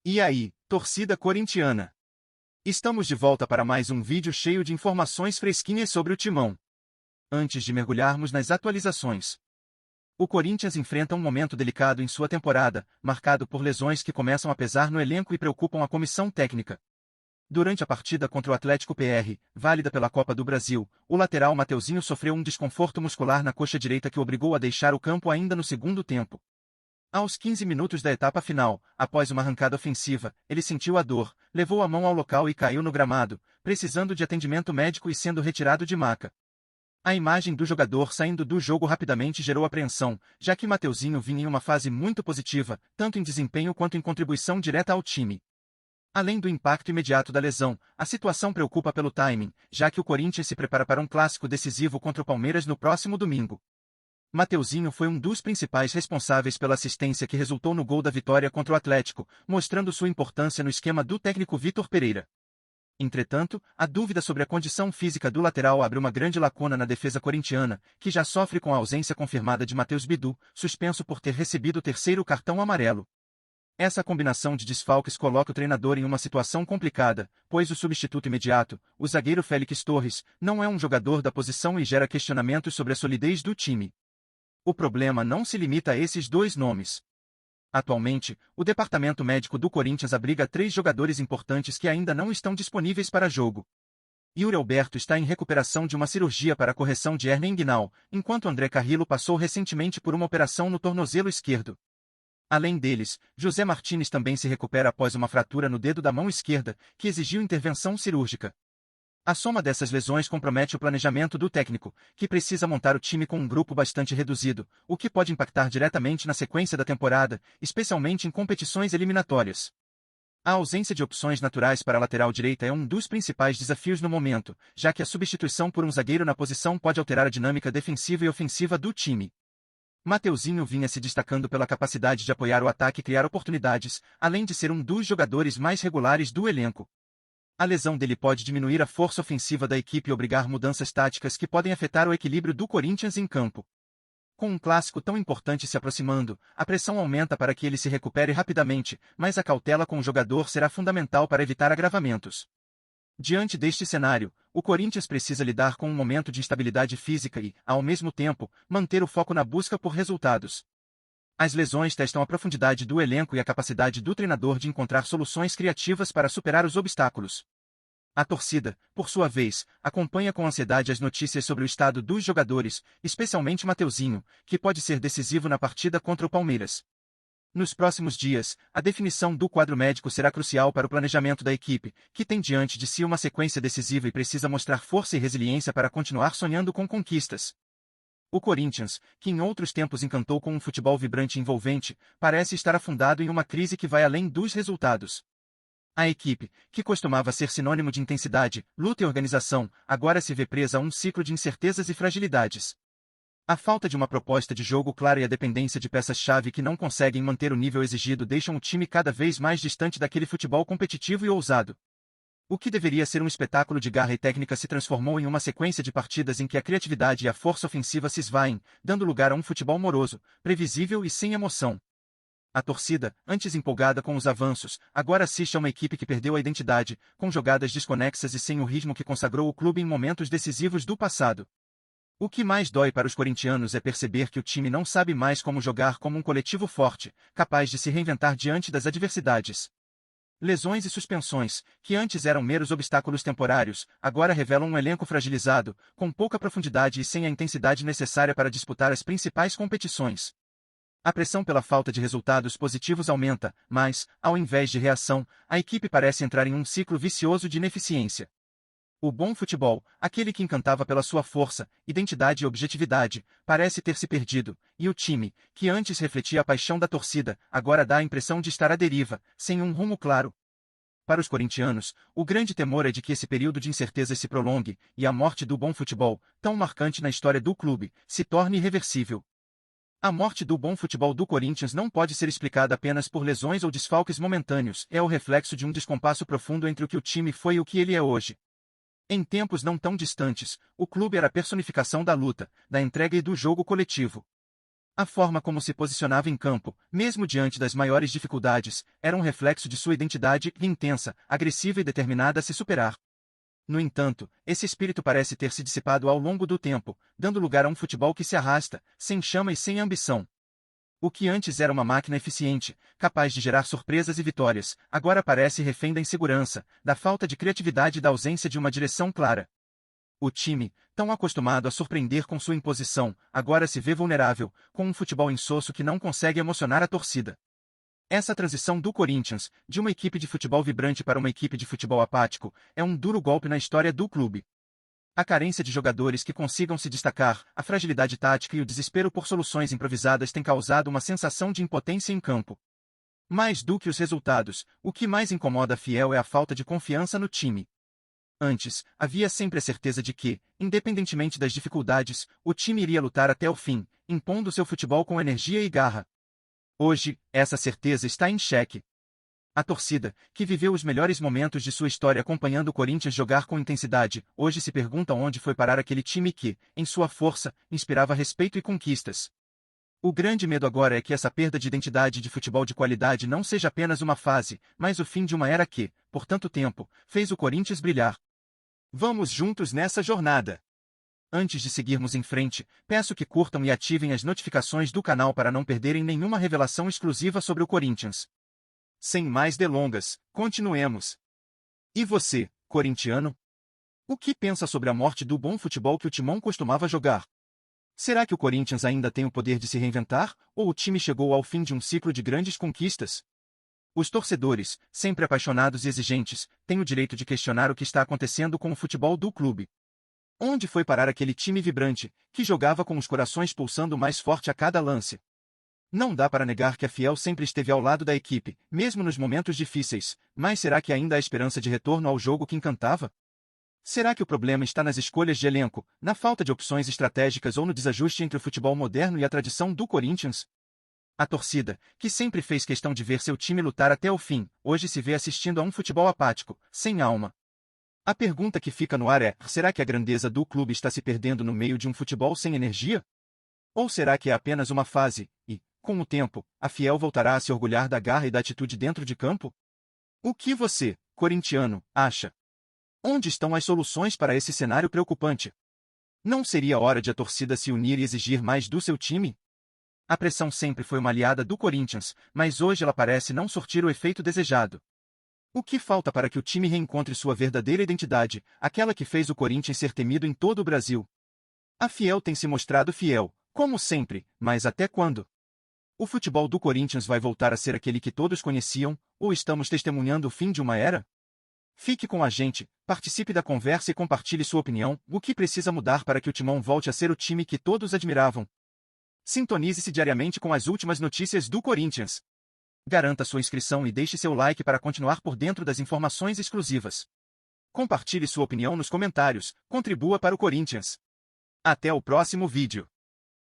E aí, torcida corintiana? Estamos de volta para mais um vídeo cheio de informações fresquinhas sobre o Timão. Antes de mergulharmos nas atualizações, o Corinthians enfrenta um momento delicado em sua temporada, marcado por lesões que começam a pesar no elenco e preocupam a comissão técnica. Durante a partida contra o Atlético PR, válida pela Copa do Brasil, o lateral Mateuzinho sofreu um desconforto muscular na coxa direita que o obrigou a deixar o campo ainda no segundo tempo. Aos 15 minutos da etapa final, após uma arrancada ofensiva, ele sentiu a dor, levou a mão ao local e caiu no gramado, precisando de atendimento médico e sendo retirado de maca. A imagem do jogador saindo do jogo rapidamente gerou apreensão, já que Mateuzinho vinha em uma fase muito positiva, tanto em desempenho quanto em contribuição direta ao time. Além do impacto imediato da lesão, a situação preocupa pelo timing, já que o Corinthians se prepara para um clássico decisivo contra o Palmeiras no próximo domingo. Mateuzinho foi um dos principais responsáveis pela assistência que resultou no gol da vitória contra o Atlético, mostrando sua importância no esquema do técnico Vitor Pereira. Entretanto, a dúvida sobre a condição física do lateral abre uma grande lacuna na defesa corintiana, que já sofre com a ausência confirmada de Matheus Bidu, suspenso por ter recebido o terceiro cartão amarelo. Essa combinação de desfalques coloca o treinador em uma situação complicada, pois o substituto imediato, o zagueiro Félix Torres, não é um jogador da posição e gera questionamentos sobre a solidez do time. O problema não se limita a esses dois nomes. Atualmente, o departamento médico do Corinthians abriga 3 jogadores importantes que ainda não estão disponíveis para jogo. Yuri Alberto está em recuperação de uma cirurgia para a correção de hérnia inguinal, enquanto André Carrillo passou recentemente por uma operação no tornozelo esquerdo. Além deles, José Martínez também se recupera após uma fratura no dedo da mão esquerda, que exigiu intervenção cirúrgica. A soma dessas lesões compromete o planejamento do técnico, que precisa montar o time com um grupo bastante reduzido, o que pode impactar diretamente na sequência da temporada, especialmente em competições eliminatórias. A ausência de opções naturais para a lateral direita é um dos principais desafios no momento, já que a substituição por um zagueiro na posição pode alterar a dinâmica defensiva e ofensiva do time. Mateuzinho vinha se destacando pela capacidade de apoiar o ataque e criar oportunidades, além de ser um dos jogadores mais regulares do elenco. A lesão dele pode diminuir a força ofensiva da equipe e obrigar mudanças táticas que podem afetar o equilíbrio do Corinthians em campo. Com um clássico tão importante se aproximando, a pressão aumenta para que ele se recupere rapidamente, mas a cautela com o jogador será fundamental para evitar agravamentos. Diante deste cenário, o Corinthians precisa lidar com um momento de instabilidade física e, ao mesmo tempo, manter o foco na busca por resultados. As lesões testam a profundidade do elenco e a capacidade do treinador de encontrar soluções criativas para superar os obstáculos. A torcida, por sua vez, acompanha com ansiedade as notícias sobre o estado dos jogadores, especialmente Mateuzinho, que pode ser decisivo na partida contra o Palmeiras. Nos próximos dias, a definição do quadro médico será crucial para o planejamento da equipe, que tem diante de si uma sequência decisiva e precisa mostrar força e resiliência para continuar sonhando com conquistas. O Corinthians, que em outros tempos encantou com um futebol vibrante e envolvente, parece estar afundado em uma crise que vai além dos resultados. A equipe, que costumava ser sinônimo de intensidade, luta e organização, agora se vê presa a um ciclo de incertezas e fragilidades. A falta de uma proposta de jogo clara e a dependência de peças-chave que não conseguem manter o nível exigido deixam o time cada vez mais distante daquele futebol competitivo e ousado. O que deveria ser um espetáculo de garra e técnica se transformou em uma sequência de partidas em que a criatividade e a força ofensiva se esvaem, dando lugar a um futebol moroso, previsível e sem emoção. A torcida, antes empolgada com os avanços, agora assiste a uma equipe que perdeu a identidade, com jogadas desconexas e sem o ritmo que consagrou o clube em momentos decisivos do passado. O que mais dói para os corintianos é perceber que o time não sabe mais como jogar como um coletivo forte, capaz de se reinventar diante das adversidades. Lesões e suspensões, que antes eram meros obstáculos temporários, agora revelam um elenco fragilizado, com pouca profundidade e sem a intensidade necessária para disputar as principais competições. A pressão pela falta de resultados positivos aumenta, mas, ao invés de reação, a equipe parece entrar em um ciclo vicioso de ineficiência. O bom futebol, aquele que encantava pela sua força, identidade e objetividade, parece ter se perdido, e o time, que antes refletia a paixão da torcida, agora dá a impressão de estar à deriva, sem um rumo claro. Para os corintianos, o grande temor é de que esse período de incertezas se prolongue, e a morte do bom futebol, tão marcante na história do clube, se torne irreversível. A morte do bom futebol do Corinthians não pode ser explicada apenas por lesões ou desfalques momentâneos, é o reflexo de um descompasso profundo entre o que o time foi e o que ele é hoje. Em tempos não tão distantes, o clube era a personificação da luta, da entrega e do jogo coletivo. A forma como se posicionava em campo, mesmo diante das maiores dificuldades, era um reflexo de sua identidade intensa, agressiva e determinada a se superar. No entanto, esse espírito parece ter se dissipado ao longo do tempo, dando lugar a um futebol que se arrasta, sem chama e sem ambição. O que antes era uma máquina eficiente, capaz de gerar surpresas e vitórias, agora parece refém da insegurança, da falta de criatividade e da ausência de uma direção clara. O time, tão acostumado a surpreender com sua imposição, agora se vê vulnerável, com um futebol insosso que não consegue emocionar a torcida. Essa transição do Corinthians, de uma equipe de futebol vibrante para uma equipe de futebol apático, é um duro golpe na história do clube. A carência de jogadores que consigam se destacar, a fragilidade tática e o desespero por soluções improvisadas têm causado uma sensação de impotência em campo. Mais do que os resultados, o que mais incomoda a Fiel é a falta de confiança no time. Antes, havia sempre a certeza de que, independentemente das dificuldades, o time iria lutar até o fim, impondo seu futebol com energia e garra. Hoje, essa certeza está em xeque. A torcida, que viveu os melhores momentos de sua história acompanhando o Corinthians jogar com intensidade, hoje se pergunta onde foi parar aquele time que, em sua força, inspirava respeito e conquistas. O grande medo agora é que essa perda de identidade de futebol de qualidade não seja apenas uma fase, mas o fim de uma era que, por tanto tempo, fez o Corinthians brilhar. Vamos juntos nessa jornada. Antes de seguirmos em frente, peço que curtam e ativem as notificações do canal para não perderem nenhuma revelação exclusiva sobre o Corinthians. Sem mais delongas, continuemos. E você, corintiano? O que pensa sobre a morte do bom futebol que o Timão costumava jogar? Será que o Corinthians ainda tem o poder de se reinventar, ou o time chegou ao fim de um ciclo de grandes conquistas? Os torcedores, sempre apaixonados e exigentes, têm o direito de questionar o que está acontecendo com o futebol do clube. Onde foi parar aquele time vibrante, que jogava com os corações pulsando mais forte a cada lance? Não dá para negar que a Fiel sempre esteve ao lado da equipe, mesmo nos momentos difíceis, mas será que ainda há esperança de retorno ao jogo que encantava? Será que o problema está nas escolhas de elenco, na falta de opções estratégicas ou no desajuste entre o futebol moderno e a tradição do Corinthians? A torcida, que sempre fez questão de ver seu time lutar até o fim, hoje se vê assistindo a um futebol apático, sem alma. A pergunta que fica no ar é: será que a grandeza do clube está se perdendo no meio de um futebol sem energia? Ou será que é apenas uma fase, e, com o tempo, a Fiel voltará a se orgulhar da garra e da atitude dentro de campo? O que você, corintiano, acha? Onde estão as soluções para esse cenário preocupante? Não seria hora de a torcida se unir e exigir mais do seu time? A pressão sempre foi uma aliada do Corinthians, mas hoje ela parece não surtir o efeito desejado. O que falta para que o time reencontre sua verdadeira identidade, aquela que fez o Corinthians ser temido em todo o Brasil? A Fiel tem se mostrado fiel, como sempre, mas até quando? O futebol do Corinthians vai voltar a ser aquele que todos conheciam, ou estamos testemunhando o fim de uma era? Fique com a gente, participe da conversa e compartilhe sua opinião. O que precisa mudar para que o Timão volte a ser o time que todos admiravam? Sintonize-se diariamente com as últimas notícias do Corinthians. Garanta sua inscrição e deixe seu like para continuar por dentro das informações exclusivas. Compartilhe sua opinião nos comentários, contribua para o Corinthians. Até o próximo vídeo.